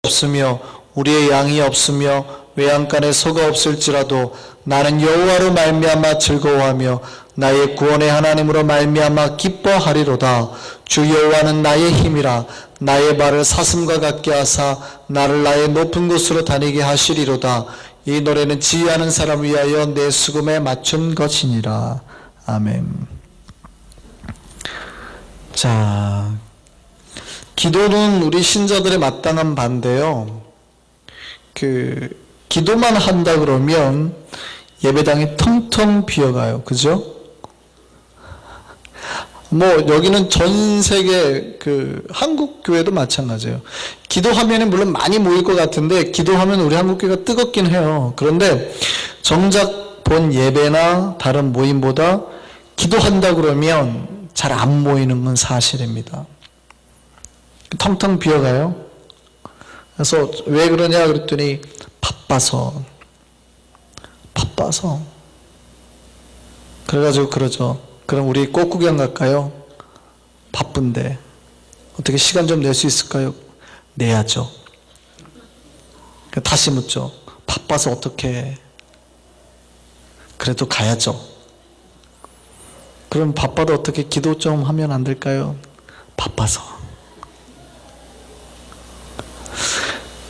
없으며 우리의 양이 없으며 외양간에 소가 없을지라도 나는 여호와로 말미암아 즐거워하며 나의 구원의 하나님으로 말미암아 기뻐하리로다. 주 여호와는 나의 힘이라. 나의 발을 사슴과 같게 하사 나를 나의 높은 곳으로 다니게 하시리로다. 이 노래는 지휘하는 사람 위하여 내 수금에 맞춘 것이니라. 아멘. 자, 기도는 우리 신자들의 마땅한 반대요. 기도만 한다 그러면 예배당이 텅텅 비어가요. 그죠? 여기는 전 세계 한국 교회도 마찬가지예요. 기도하면 물론 많이 모일 것 같은데 기도하면 우리 한국 교회가 뜨겁긴 해요. 그런데 정작 본 예배나 다른 모임보다 기도한다 그러면 잘 안 모이는 건 사실입니다. 텅텅 비어가요. 그래서 왜 그러냐 그랬더니 바빠서 그래가지고 그러죠. 그럼 우리 꽃구경 갈까요? 바쁜데 어떻게 시간 좀 낼 수 있을까요? 내야죠. 다시 묻죠. 바빠서 어떻게? 그래도 가야죠. 그럼 바빠도 어떻게 기도 좀 하면 안 될까요? 바빠서.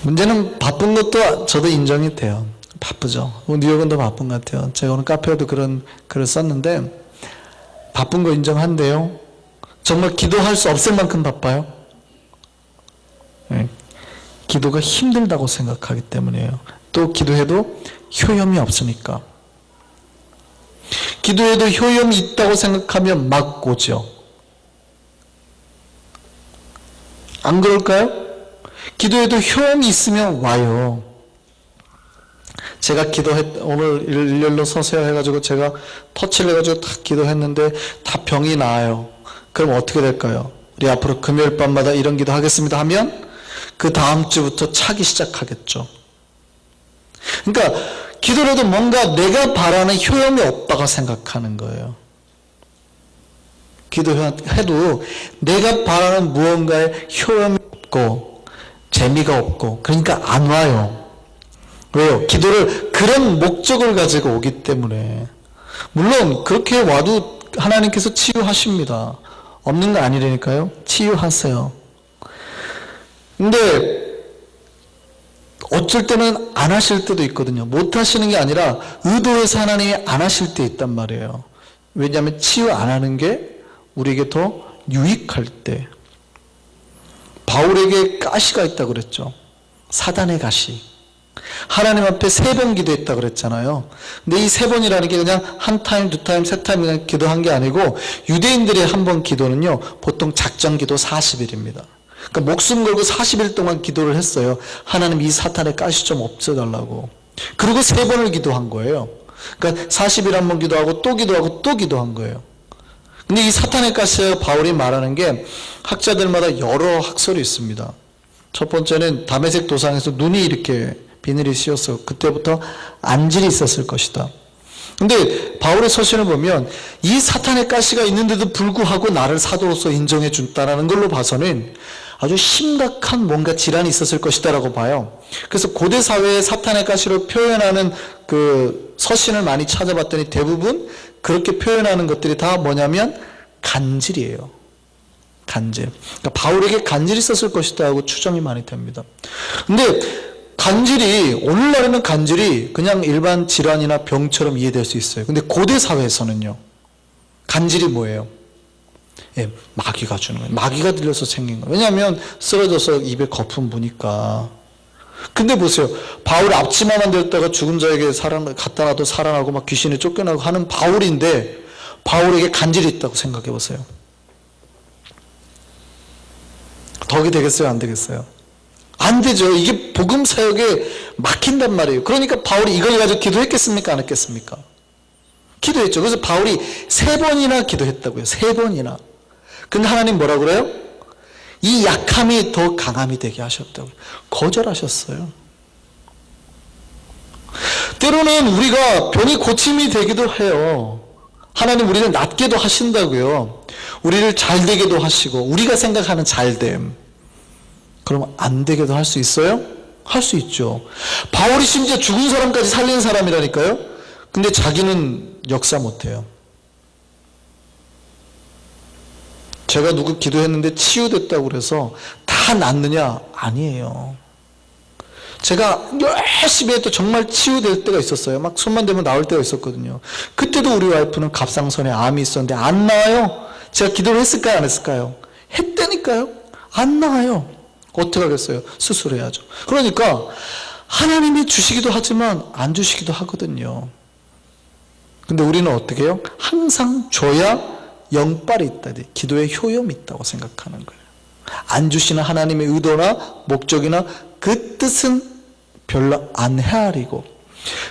문제는 바쁜 것도 저도 인정이 돼요. 바쁘죠. 뉴욕은 더 바쁜 것 같아요. 제가 오늘 카페에도 그런 글을 썼는데 바쁜 거 인정한대요. 정말 기도할 수 없을 만큼 바빠요. 네. 기도가 힘들다고 생각하기 때문이에요. 또 기도해도 효험이 없으니까. 기도해도 효험이 있다고 생각하면 막 오죠. 안 그럴까요? 기도해도 효험이 있으면 와요. 제가 오늘 일렬로 서세요 해가지고 제가 터치를 해가지고 딱 기도했는데 다 병이 나아요. 그럼 어떻게 될까요? 우리 앞으로 금요일 밤마다 이런 기도 하겠습니다 하면 그 다음 주부터 차기 시작하겠죠. 그러니까 기도라도 뭔가 내가 바라는 효험이 없다고 생각하는 거예요. 기도해도 내가 바라는 무언가에 효험이 없고 재미가 없고 그러니까 안 와요. 왜요? 기도를 그런 목적을 가지고 오기 때문에. 물론 그렇게 와도 하나님께서 치유하십니다. 없는 거 아니라니까요. 치유하세요. 근데 어쩔 때는 안 하실 때도 있거든요. 못 하시는 게 아니라 의도해서 하나님이 안 하실 때 있단 말이에요. 왜냐하면 치유 안 하는 게 우리에게 더 유익할 때. 바울에게 가시가 있다고 그랬죠. 사단의 가시. 하나님 앞에 3번 기도했다고 그랬잖아요. 근데 이 3번이라는 게 그냥 한 타임, 두 타임, 세 타임 그냥 기도한 게 아니고 유대인들의 한 번 기도는요, 보통 작전 기도 40일입니다. 그러니까 목숨 걸고 40일 동안 기도를 했어요. 하나님 이 사탄의 가시 좀 없애달라고. 그리고 3번을 기도한 거예요. 그러니까 40일 한 번 기도하고 또 기도하고 또 기도한 거예요. 근데 이 사탄의 가시에 바울이 말하는 게 학자들마다 여러 학설이 있습니다. 첫 번째는 다메섹 도상에서 눈이 이렇게 비늘이 씌었어. 그때부터 안질이 있었을 것이다. 근데 바울의 서신을 보면 이 사탄의 가시가 있는데도 불구하고 나를 사도로서 인정해 준다는 걸로 봐서는 아주 심각한 뭔가 질환이 있었을 것이다 라고 봐요. 그래서 고대 사회의 사탄의 가시로 표현하는 그 서신을 많이 찾아봤더니 대부분 그렇게 표현하는 것들이 다 뭐냐면 간질이에요. 간질. 그러니까 바울에게 간질이 있었을 것이다 하고 추정이 많이 됩니다. 근데 간질이, 오늘날에는 간질이 그냥 일반 질환이나 병처럼 이해될 수 있어요. 근데 고대 사회에서는요, 간질이 뭐예요? 예, 마귀가 주는 거예요. 마귀가 들려서 생긴 거예요. 왜냐하면 쓰러져서 입에 거품 부니까. 근데 보세요. 바울 앞치마만 들었다가 죽은 자에게 갖다 놔도 살아나고 막 귀신이 쫓겨나고 하는 바울인데 바울에게 간질이 있다고 생각해 보세요. 덕이 되겠어요? 안 되겠어요? 안 되죠. 이게 복음 사역에 막힌단 말이에요. 그러니까 바울이 이걸 가지고 기도했겠습니까? 안 했겠습니까? 기도했죠. 그래서 바울이 3번이나 기도했다고요. 3번이나. 근데 하나님 뭐라 그래요? 이 약함이 더 강함이 되게 하셨다고요. 거절하셨어요. 때로는 우리가 병이 고침이 되기도 해요. 하나님 우리를 낫게도 하신다고요. 우리를 잘 되게도 하시고 우리가 생각하는 잘됨. 그럼 안 되게도 할 수 있어요? 할 수 있죠. 바울이 심지어 죽은 사람까지 살린 사람이라니까요. 근데 자기는 역사 못해요. 제가 누구 기도했는데 치유됐다고 그래서 다 낫느냐? 아니에요. 제가 열심히 해도 정말 치유될 때가 있었어요. 막 손만 대면 나올 때가 있었거든요. 그때도 우리 와이프는 갑상선에 암이 있었는데 안 나와요. 제가 기도를 했을까요? 안 했을까요? 했다니까요. 안 나와요. 어떻게 하겠어요? 수술해야죠. 그러니까 하나님이 주시기도 하지만 안 주시기도 하거든요. 근데 우리는 어떻게 해요? 항상 줘야 영빨이 있다. 기도에 효용이 있다고 생각하는 거예요. 안 주시는 하나님의 의도나 목적이나 그 뜻은 별로 안 헤아리고,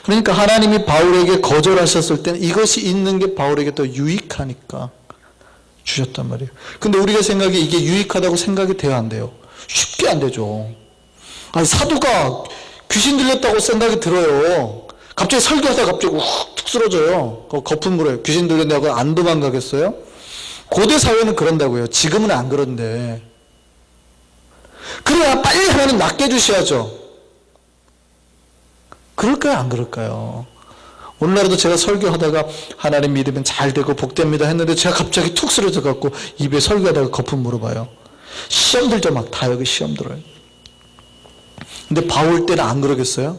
그러니까 하나님이 바울에게 거절하셨을 때는 이것이 있는 게 바울에게 더 유익하니까 주셨단 말이에요. 근데 우리가 생각이 이게 유익하다고 생각이 돼야 안 돼요. 쉽게 안 되죠. 아니, 사도가 귀신 들렸다고 생각이 들어요. 갑자기 설교하다가 갑자기 훅 쓰러져요. 거품 물어요. 귀신 들렸다고 안 도망가겠어요? 고대 사회는 그런다고요. 지금은 안 그런데. 그래야 빨리 하나님 낫게 해주셔야죠. 그럴까요? 안 그럴까요? 오늘날에도 제가 설교하다가 하나님 믿으면 잘 되고 복됩니다 했는데 제가 갑자기 툭 쓰러져 갖고 입에 설교하다가 거품 물어봐요. 시험 들죠. 막 다 여기 시험 들어요. 근데 바울 때는 안 그러겠어요?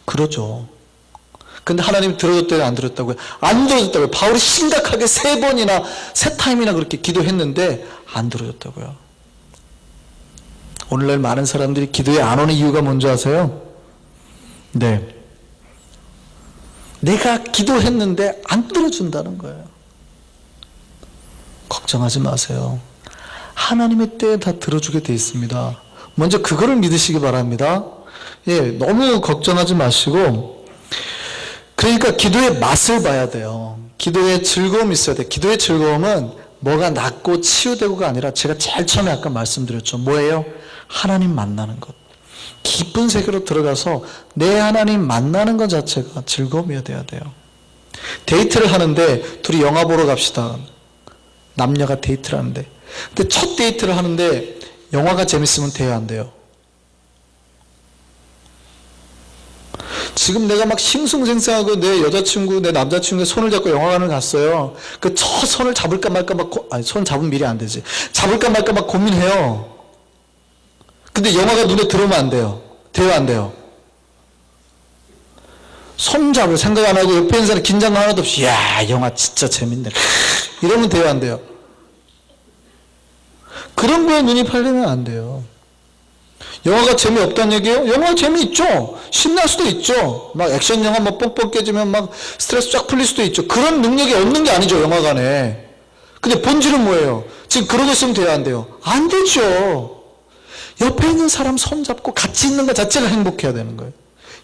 그러죠. 근데 하나님 들어줬다고 안 들었다고요? 안 들어줬다고요. 바울이 심각하게 3번이나 3타임이나 그렇게 기도했는데 안 들어줬다고요. 오늘날 많은 사람들이 기도에 안 오는 이유가 뭔지 아세요? 네. 내가 기도했는데 안 들어준다는 거예요. 걱정하지 마세요. 하나님의 때에 다 들어주게 돼 있습니다. 먼저 그거를 믿으시기 바랍니다. 예, 너무 걱정하지 마시고, 그러니까 기도의 맛을 봐야 돼요. 기도의 즐거움이 있어야 돼요. 기도의 즐거움은 뭐가 낫고 치유되고가 아니라 제가 제일 처음에 아까 말씀드렸죠. 뭐예요? 하나님 만나는 것. 깊은 세계로 들어가서 내 하나님 만나는 것 자체가 즐거움이어야 돼요. 데이트를 하는데 둘이 영화 보러 갑시다. 남녀가 데이트를 하는데. 근데 첫 데이트를 하는데 영화가 재밌으면 돼야 안 돼요? 지금 내가 막 싱숭생숭하고 내 여자친구, 내 남자친구의 손을 잡고 영화관을 갔어요. 그 첫 손을 잡을까 말까 막, 손 잡으면 미리 안 되지. 잡을까 말까 막 고민해요. 근데 영화가 눈에 들어오면 안 돼요. 돼요, 안 돼요? 손 잡을 생각 안 하고 옆에 있는 사람 긴장감 하나도 없이, 야, 영화 진짜 재밌네. 이러면 돼요, 안 돼요? 그런 거에 눈이 팔리면 안 돼요. 영화가 재미없다는 얘기예요? 영화 재미있죠. 신날 수도 있죠. 막 액션 영화 막 뻥뻥 깨지면 막 스트레스 쫙 풀릴 수도 있죠. 그런 능력이 없는 게 아니죠, 영화관에. 근데 본질은 뭐예요? 지금 그러고 있으면 돼요, 안 돼요? 안 되죠. 옆에 있는 사람 손 잡고 같이 있는 것 자체가 행복해야 되는 거예요.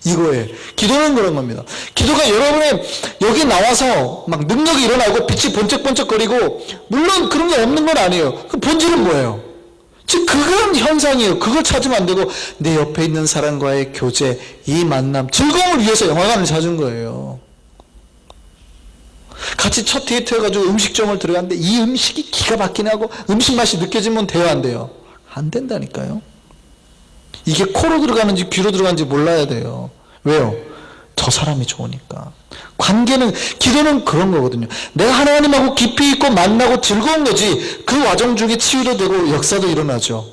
이거에 기도는 그런 겁니다. 기도가 여러분의 여기 나와서 막 능력이 일어나고 빛이 번쩍번쩍거리고, 물론 그런 게 없는 건 아니에요. 그 본질은 뭐예요? 즉 그건 현상이에요. 그걸 찾으면 안 되고 내 옆에 있는 사람과의 교제, 이 만남, 즐거움을 위해서 영화관을 찾은 거예요. 같이 첫 데이트 해가지고 음식점을 들어갔는데 이 음식이 기가 막히네 하고 음식 맛이 느껴지면 돼요, 안 돼요? 안 된다니까요. 이게 코로 들어가는지 귀로 들어가는지 몰라야 돼요. 왜요? 저 사람이 좋으니까. 관계는, 기도는 그런 거거든요. 내가 하나님하고 깊이 있고 만나고 즐거운 거지, 그 과정 중에 치유도 되고 역사도 일어나죠.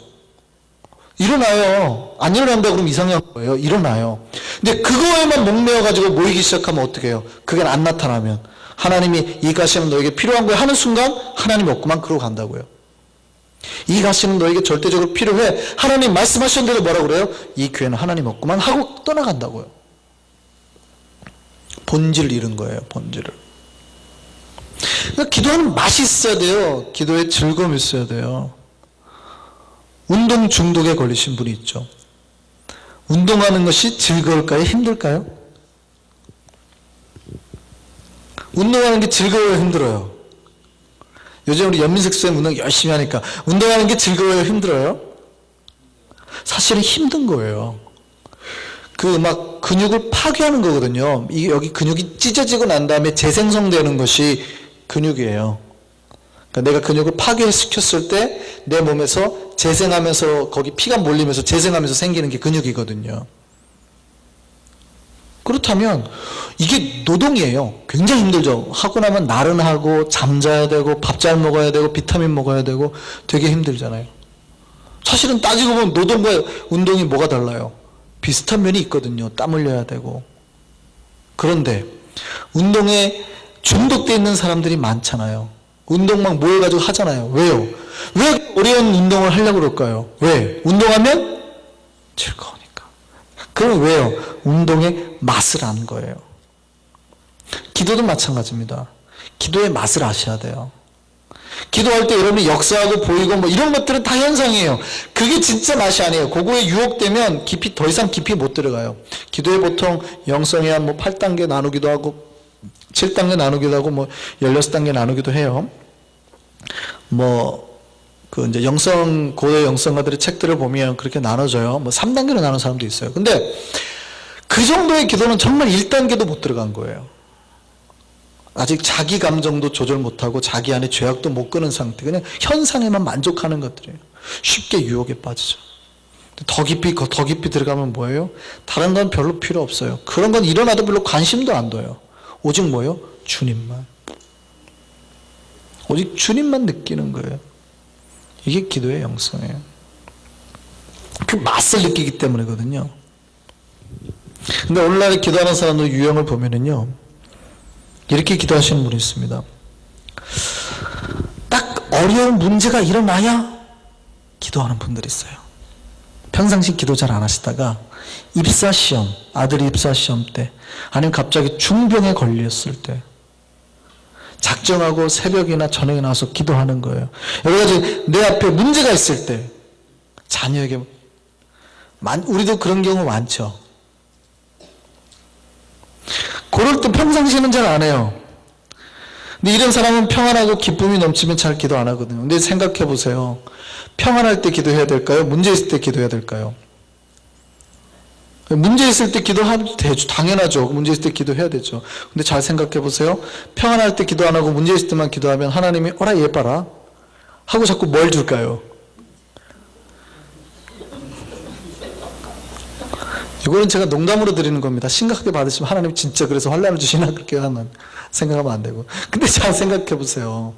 일어나요. 안 일어난다 그러면 이상한 거예요. 일어나요. 근데 그거에만 목매어가지고 모이기 시작하면 어떻게 해요? 그게 안 나타나면 하나님이 이 가시는 너에게 필요한 거야 하는 순간 하나님이 없구만 그러고 간다고요. 이 가시는 너에게 절대적으로 필요해. 하나님 말씀하셨는데도 뭐라고 그래요? 이 교회는 하나님 없구만 하고 떠나간다고요. 본질을 잃은 거예요, 본질을. 그러니까 기도하는 맛이 있어야 돼요. 기도에 즐거움이 있어야 돼요. 운동 중독에 걸리신 분이 있죠. 운동하는 것이 즐거울까요? 힘들까요? 운동하는 게 즐거워요? 힘들어요? 요즘 우리 연민석 쌤 운동 열심히 하니까 운동하는 게 즐거워요? 힘들어요? 사실은 힘든 거예요. 그 막 근육을 파괴하는 거거든요. 이게 여기 근육이 찢어지고 난 다음에 재생성되는 것이 근육이에요. 그러니까 내가 근육을 파괴시켰을 때 내 몸에서 재생하면서 거기 피가 몰리면서 재생하면서 생기는 게 근육이거든요. 그렇다면 이게 노동이에요. 굉장히 힘들죠. 하고 나면 나른하고 잠자야 되고 밥 잘 먹어야 되고 비타민 먹어야 되고 되게 힘들잖아요. 사실은 따지고 보면 노동과 운동이 뭐가 달라요? 비슷한 면이 있거든요. 땀 흘려야 되고. 그런데 운동에 중독되어 있는 사람들이 많잖아요. 운동만 모여가지고 하잖아요. 왜요? 왜 어려운 운동을 하려고 그럴까요? 왜? 운동하면 즐거우니까. 그럼 왜요? 운동의 맛을 아는 거예요. 기도도 마찬가지입니다. 기도의 맛을 아셔야 돼요. 기도할 때 여러분이 역사하고 보이고 뭐 이런 것들은 다 현상이에요. 그게 진짜 맛이 아니에요. 그거에 유혹되면 깊이, 더 이상 깊이 못 들어가요. 기도에 보통 영성이 한 뭐 8단계 나누기도 하고 7단계 나누기도 하고 뭐 16단계 나누기도 해요. 그 이제 고대 영성가들의 책들을 보면 그렇게 나눠져요. 뭐 3단계로 나눈 사람도 있어요. 근데 그 정도의 기도는 정말 1단계도 못 들어간 거예요. 아직 자기 감정도 조절 못하고 자기 안에 죄악도 못 끄는 상태. 그냥 현상에만 만족하는 것들이에요. 쉽게 유혹에 빠지죠. 더 깊이 들어가면 뭐예요? 다른 건 별로 필요 없어요. 그런 건 일어나도 별로 관심도 안 둬요. 오직 뭐예요? 주님만. 오직 주님만 느끼는 거예요. 이게 기도의 영성이에요. 그 맛을 느끼기 때문이거든요. 근데 오늘날 기도하는 사람들 유형을 보면은요, 이렇게 기도하시는 분이 있습니다. 딱 어려운 문제가 일어나야 기도하는 분들이 있어요. 평상시 기도 잘 안 하시다가 입사시험, 아들이 입사시험 때, 아니면 갑자기 중병에 걸렸을 때 작정하고 새벽이나 저녁에 나와서 기도하는 거예요. 여러 가지 내 앞에 문제가 있을 때 자녀에게, 우리도 그런 경우 많죠. 그럴 때 평상시에는 잘 안 해요. 근데 이런 사람은 평안하고 기쁨이 넘치면 잘 기도 안 하거든요. 근데 생각해 보세요. 평안할 때 기도해야 될까요? 문제 있을 때 기도해야 될까요? 문제 있을 때 기도하면 되죠. 당연하죠. 문제 있을 때 기도해야 되죠. 근데 잘 생각해 보세요. 평안할 때 기도 안 하고 문제 있을 때만 기도하면 하나님이 어라 얘 봐라 하고 자꾸 뭘 줄까요? 이거는 제가 농담으로 드리는 겁니다. 심각하게 받으시면 하나님 진짜 그래서 환난을 주시나 그렇게 생각하면 안 되고. 근데 잘 생각해 보세요.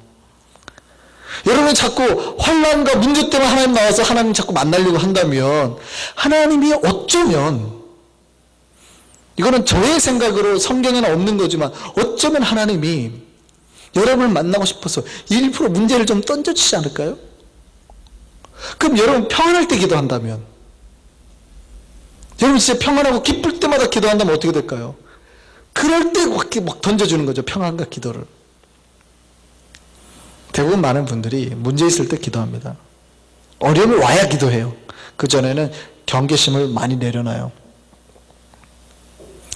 여러분이 자꾸 환난과 문제 때문에 하나님 나와서 하나님 자꾸 만나려고 한다면 하나님이 어쩌면, 이거는 저의 생각으로 성경에는 없는 거지만 어쩌면 하나님이 여러분을 만나고 싶어서 일부러 문제를 좀 던져주지 않을까요? 그럼 여러분 평안할 때 기도한다면, 여러분 진짜 평안하고 기쁠 때마다 기도한다면 어떻게 될까요? 그럴 때 막 던져주는 거죠. 평안과 기도를. 대부분 많은 분들이 문제 있을 때 기도합니다. 어려움이 와야 기도해요. 그전에는 경계심을 많이 내려놔요.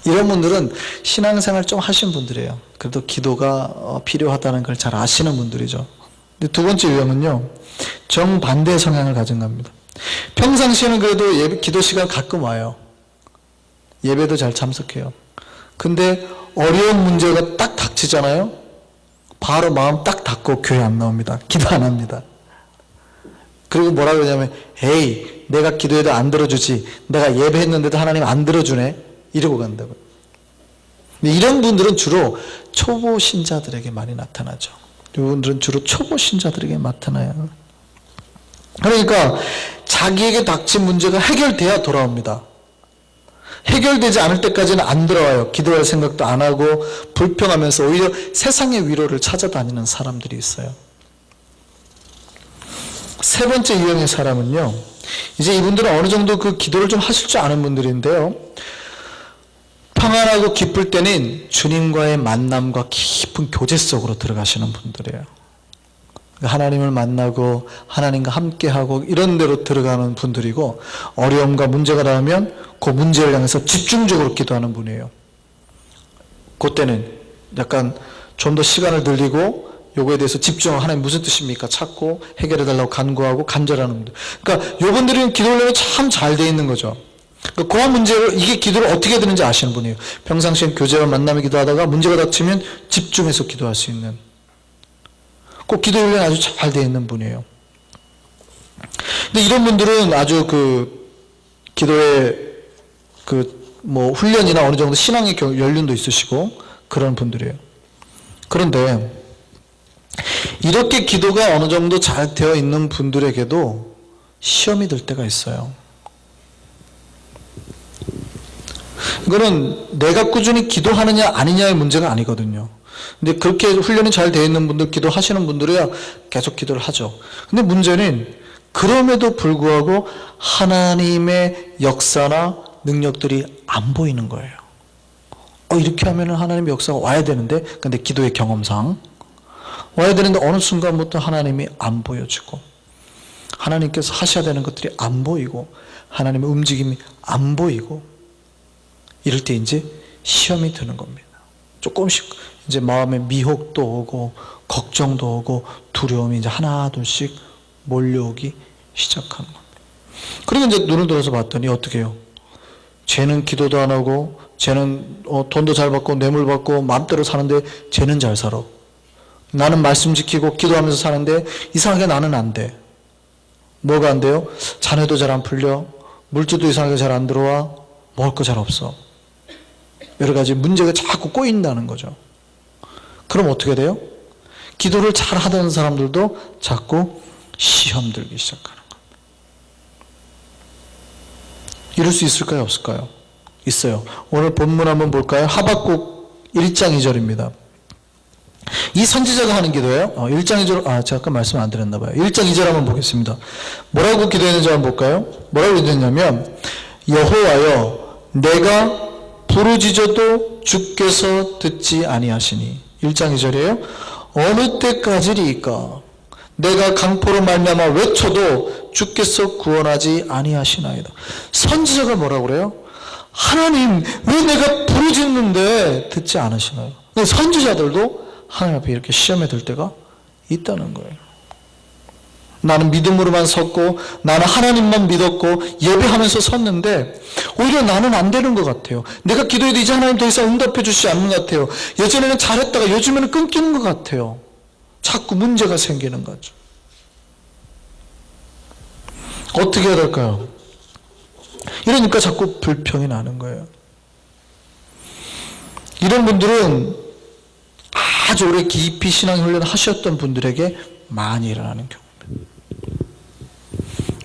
이런 분들은 신앙생활 좀 하신 분들이에요. 그래도 기도가 필요하다는 걸 잘 아시는 분들이죠. 근데 두 번째 유형은요, 정반대의 성향을 가진 겁니다. 평상시에는 그래도 기도 시간 가끔 와요. 예배도 잘 참석해요. 근데 어려운 문제가 딱 닥치잖아요. 바로 마음 딱 닫고 교회 안 나옵니다. 기도 안 합니다. 그리고 뭐라 그러냐면, 에이, 내가 기도해도 안 들어주지. 내가 예배했는데도 하나님 안 들어주네. 이러고 간다고요. 이런 분들은 주로 초보 신자들에게 많이 나타나죠. 이분들은 주로 초보 신자들에게 나타나요. 그러니까 자기에게 닥친 문제가 해결돼야 돌아옵니다. 해결되지 않을 때까지는 안 들어와요. 기도할 생각도 안 하고 불평하면서 오히려 세상의 위로를 찾아다니는 사람들이 있어요. 세 번째 유형의 사람은요, 이제 이분들은 어느 정도 그 기도를 좀 하실 줄 아는 분들인데요, 평안하고 기쁠 때는 주님과의 만남과 깊은 교제 속으로 들어가시는 분들이에요. 하나님을 만나고 하나님과 함께하고 이런 데로 들어가는 분들이고, 어려움과 문제가 나오면 그 문제를 향해서 집중적으로 기도하는 분이에요. 그때는 약간 좀 더 시간을 들이고 요거에 대해서 집중하고 하나님 무슨 뜻입니까? 찾고 해결해달라고 간구하고 간절하는 분들. 그러니까 요분들은 기도를 참 잘 돼 있는 거죠. 그 문제를, 이게 기도를 어떻게 드는지 아시는 분이에요. 평상시엔 교제와 만남에 기도하다가 문제가 닥치면 집중해서 기도할 수 있는, 꼭 기도 훈련이 아주 잘 되어 있는 분이에요. 근데 이런 분들은 아주 기도의 훈련이나 어느 정도 신앙의 연륜도 있으시고 그런 분들이에요. 그런데 이렇게 기도가 어느 정도 잘 되어 있는 분들에게도 시험이 들 때가 있어요. 이거는 내가 꾸준히 기도하느냐 아니냐의 문제가 아니거든요. 근데 그렇게 훈련이 잘 되어 있는 분들, 기도하시는 분들이야 계속 기도를 하죠. 근데 문제는 그럼에도 불구하고 하나님의 역사나 능력들이 안 보이는 거예요. 이렇게 하면 하나님의 역사가 와야 되는데, 근데 기도의 경험상 와야 되는데 어느 순간부터 하나님이 안 보여지고 하나님께서 하셔야 되는 것들이 안 보이고 하나님의 움직임이 안 보이고 이럴 때 이제 시험이 드는 겁니다. 조금씩 이제 마음에 미혹도 오고 걱정도 오고 두려움이 이제 하나 둘씩 몰려오기 시작하는 겁니다. 그리고 이제 눈을 들어서 봤더니 어떻게 해요? 쟤는 기도도 안 하고 쟤는 돈도 잘 받고 뇌물 받고 마음대로 사는데 쟤는 잘 살아. 나는 말씀 지키고 기도하면서 사는데 이상하게 나는 안 돼. 뭐가 안 돼요? 자녀도 잘 안 풀려. 물질도 이상하게 잘 안 들어와. 먹을 거 잘 없어. 여러 가지 문제가 자꾸 꼬인다는 거죠. 그럼 어떻게 돼요? 기도를 잘 하던 사람들도 자꾸 시험 들기 시작하는 겁니다. 이럴 수 있을까요? 없을까요? 있어요. 오늘 본문 한번 볼까요? 하박국 1장 2절입니다. 이 선지자가 하는 기도예요. 1장 2절, 제가 아까 말씀 안 드렸나 봐요. 1장 2절 한번 보겠습니다. 뭐라고 기도했는지 한번 볼까요? 뭐라고 기도했냐면, 여호와여, 내가 부르짖어도 주께서 듣지 아니하시니. 1장 2절이에요. 어느 때까지리이까? 내가 강포로 말미암아 외쳐도 주께서 구원하지 아니하시나이다. 선지자가 뭐라고 그래요? 하나님, 왜 내가 부르짖는데 듣지 않으시나요? 선지자들도 하나님 앞에 이렇게 시험에 들 때가 있다는 거예요. 나는 믿음으로만 섰고 나는 하나님만 믿었고 예배하면서 섰는데 오히려 나는 안 되는 것 같아요. 내가 기도해도 이제 하나님 더 이상 응답해 주시지 않는 것 같아요. 예전에는 잘했다가 요즘에는 끊기는 것 같아요. 자꾸 문제가 생기는 거죠. 어떻게 해야 될까요? 이러니까 자꾸 불평이 나는 거예요. 이런 분들은 아주 오래 깊이 신앙 훈련을 하셨던 분들에게 많이 일어나는 경우입니다.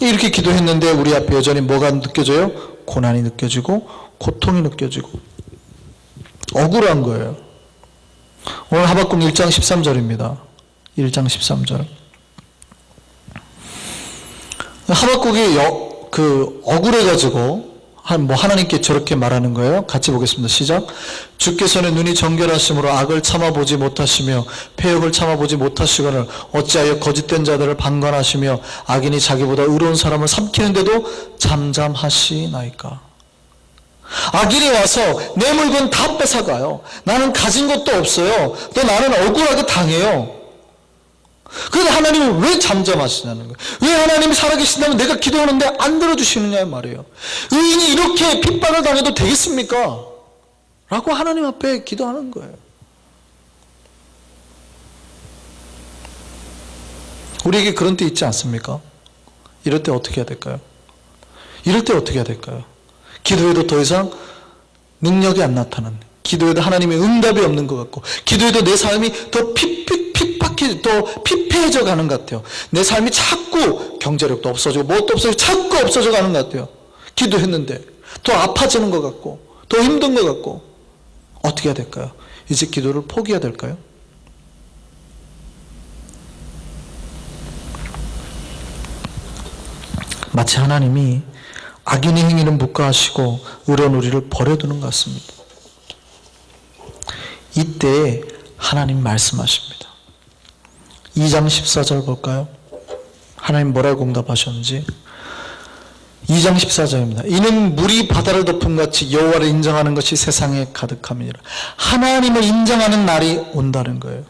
이렇게 기도했는데 우리 앞에 여전히 뭐가 느껴져요? 고난이 느껴지고 고통이 느껴지고 억울한 거예요. 오늘 하박국 1장 13절입니다. 1장 13절. 하박국이 억울해가지고 하나님께 저렇게 말하는 거예요. 같이 보겠습니다. 시작. 주께서는 눈이 정결하심으로 악을 참아보지 못하시며 패역을 참아보지 못하시거늘 어찌하여 거짓된 자들을 방관하시며 악인이 자기보다 의로운 사람을 삼키는데도 잠잠하시나이까. 악인이 와서 내 물건 다 뺏어가요. 나는 가진 것도 없어요. 또 나는 억울하게 당해요. 그런데 하나님은 왜 잠잠하시냐는 거예요. 왜 하나님이 살아계신다면 내가 기도하는데 안 들어주시느냐의 말이에요. 의인이 이렇게 핍박을 당해도 되겠습니까? 라고 하나님 앞에 기도하는 거예요. 우리에게 그런 때 있지 않습니까? 이럴 때 어떻게 해야 될까요? 이럴 때 어떻게 해야 될까요? 기도해도 더 이상 능력이 안 나타나는, 기도해도 하나님의 응답이 없는 것 같고, 기도해도 내 삶이 더 더 피폐해져 가는 것 같아요. 내 삶이 자꾸 경제력도 없어지고 뭣도 없어지고 자꾸 없어져 가는 것 같아요. 기도했는데 더 아파지는 것 같고 더 힘든 것 같고 어떻게 해야 될까요? 이제 기도를 포기해야 될까요? 마치 하나님이 악인의 행위는 묵과하시고 의로운 우리를 버려두는 것 같습니다. 이때 하나님 말씀하십니다. 2장 14절 볼까요? 하나님 뭐라고 응답하셨는지. 2장 14절입니다. 이는 물이 바다를 덮음같이 여호와를 인정하는 것이 세상에 가득함이니라. 하나님을 인정하는 날이 온다는 거예요.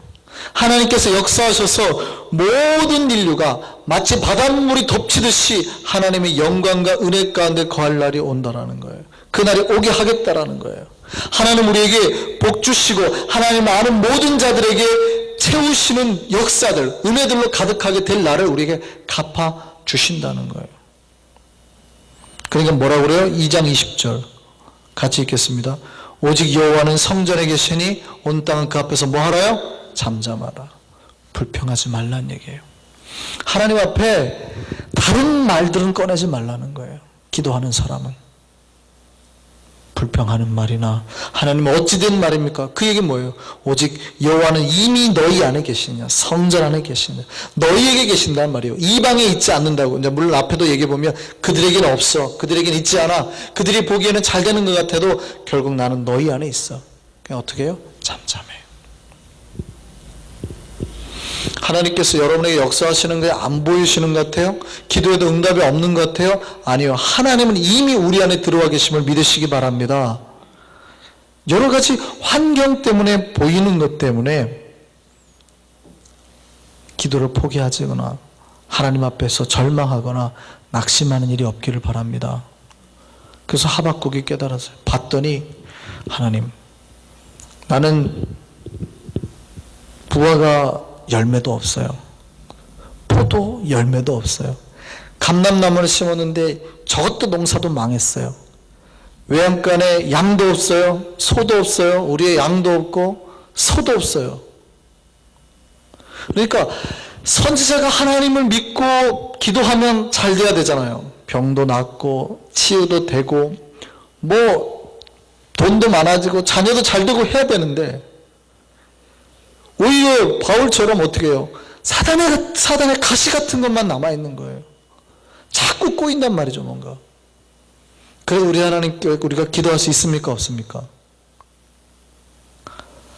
하나님께서 역사하셔서 모든 인류가 마치 바닷물이 덮치듯이 하나님의 영광과 은혜 가운데 거할 날이 온다라는 거예요. 그 날이 오게 하겠다라는 거예요. 하나님 우리에게 복 주시고 하나님 아는 모든 자들에게 채우시는 역사들, 은혜들로 가득하게 될 날을 우리에게 갚아 주신다는 거예요. 그러니까 뭐라고 그래요? 2장 20절 같이 읽겠습니다. 오직 여호와는 성전에 계시니 온 땅은 그 앞에서 뭐 하라요? 잠잠하라. 불평하지 말라는 얘기예요. 하나님 앞에 다른 말들은 꺼내지 말라는 거예요. 기도하는 사람은. 불평하는 말이나 하나님 어찌된 말입니까? 그 얘기는 뭐예요? 오직 여호와는 이미 너희 안에 계시냐, 성전 안에 계시냐, 너희에게 계신단 말이에요. 이방에 있지 않는다고. 이제 물론 앞에도 얘기해 보면 그들에게는 없어, 그들에게는 있지 않아, 그들이 보기에는 잘 되는 것 같아도 결국 나는 너희 안에 있어. 그냥 어떻게 해요? 잠잠해. 하나님께서 여러분에게 역사하시는 게 안 보이시는 것 같아요? 기도에도 응답이 없는 것 같아요? 아니요. 하나님은 이미 우리 안에 들어와 계심을 믿으시기 바랍니다. 여러 가지 환경 때문에 보이는 것 때문에 기도를 포기하거나 하나님 앞에서 절망하거나 낙심하는 일이 없기를 바랍니다. 그래서 하박국이 깨달았어요. 봤더니 하나님, 나는 무화과 열매도 없어요. 포도 열매도 없어요. 감람나무를 심었는데 저것도 농사도 망했어요. 외양간에 양도 없어요. 소도 없어요. 우리의 양도 없고 소도 없어요. 그러니까 선지자가 하나님을 믿고 기도하면 잘 돼야 되잖아요. 병도 낫고 치유도 되고 뭐 돈도 많아지고 자녀도 잘 되고 해야 되는데 오히려 바울처럼 어떻게 해요? 사단의 가시 같은 것만 남아있는 거예요. 자꾸 꼬인단 말이죠, 뭔가. 그래서 우리 하나님께 우리가 기도할 수 있습니까? 없습니까?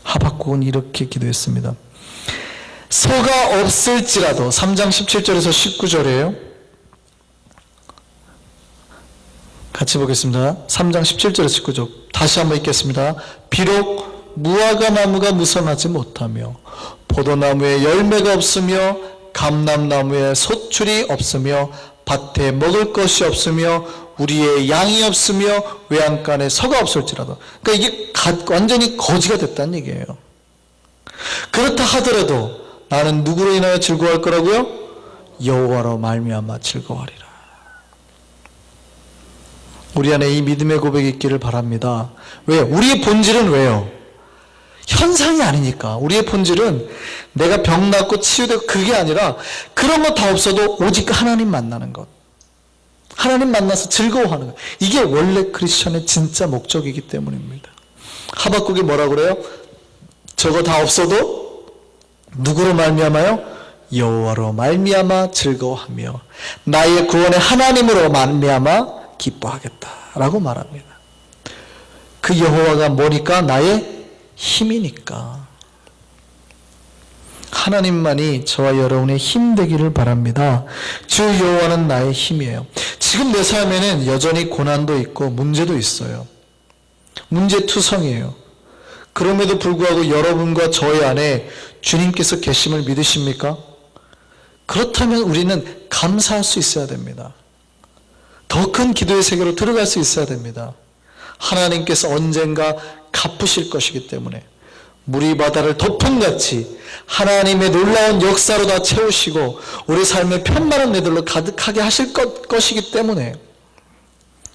하박국은 이렇게 기도했습니다. 소가 없을지라도 3장 17절에서 19절이에요. 같이 보겠습니다. 3장 17절에서 19절 다시 한번 읽겠습니다. 비록 무화과 나무가 무성하지 못하며 포도나무에 열매가 없으며 감람나무에 소출이 없으며 밭에 먹을 것이 없으며 우리의 양이 없으며 외양간에 서가 없을지라도, 그러니까 이게 완전히 거지가 됐다는 얘기예요. 그렇다 하더라도 나는 누구로 인하여 즐거워할 거라고요? 여호와로 말미암아 즐거워하리라. 우리 안에 이 믿음의 고백이 있기를 바랍니다. 왜? 우리의 본질은 왜요? 현상이 아니니까. 우리의 본질은 내가 병 낫고 치유되고 그게 아니라 그런 거 다 없어도 오직 하나님 만나는 것, 하나님 만나서 즐거워하는 것, 이게 원래 크리스천의 진짜 목적이기 때문입니다. 하박국이 뭐라고 그래요? 저거 다 없어도 누구로 말미암아요? 여호와로 말미암아 즐거워하며 나의 구원의 하나님으로 말미암아 기뻐하겠다라고 말합니다. 그 여호와가 뭐니까? 나의 힘이니까. 하나님만이 저와 여러분의 힘 되기를 바랍니다. 주 여호와는 나의 힘이에요. 지금 내 삶에는 여전히 고난도 있고 문제도 있어요. 문제투성이에요. 그럼에도 불구하고 여러분과 저의 안에 주님께서 계심을 믿으십니까? 그렇다면 우리는 감사할 수 있어야 됩니다. 더 큰 기도의 세계로 들어갈 수 있어야 됩니다. 하나님께서 언젠가 갚으실 것이기 때문에 물이 바다를 덮음같이 하나님의 놀라운 역사로 다 채우시고 우리 삶의 편만한 애들로 가득하게 하실 것이기 때문에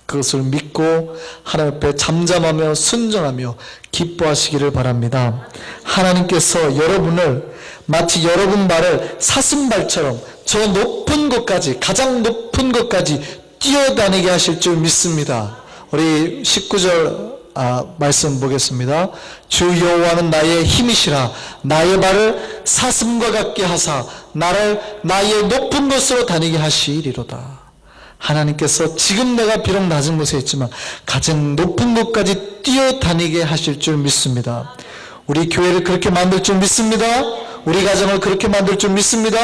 그것을 믿고 하나님 앞에 잠잠하며 순종하며 기뻐하시기를 바랍니다. 하나님께서 여러분을 마치 여러분 발을 사슴발처럼 저 높은 곳까지, 가장 높은 곳까지 뛰어다니게 하실 줄 믿습니다. 우리 19절 말씀 보겠습니다. 주 여호와는 나의 힘이시라 나의 발을 사슴과 같게 하사 나를 나의 높은 곳으로 다니게 하시리로다. 하나님께서 지금 내가 비록 낮은 곳에 있지만 가장 높은 곳까지 뛰어다니게 하실 줄 믿습니다. 우리 교회를 그렇게 만들 줄 믿습니다. 우리 가정을 그렇게 만들 줄 믿습니다.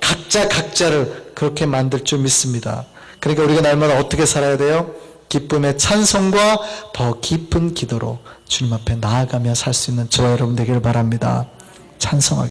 각자를 그렇게 만들 줄 믿습니다. 그러니까 우리가 날마다 어떻게 살아야 돼요? 기쁨의 찬송과 더 깊은 기도로 주님 앞에 나아가며 살 수 있는 저와 여러분 되기를 바랍니다. 찬송하겠습니다.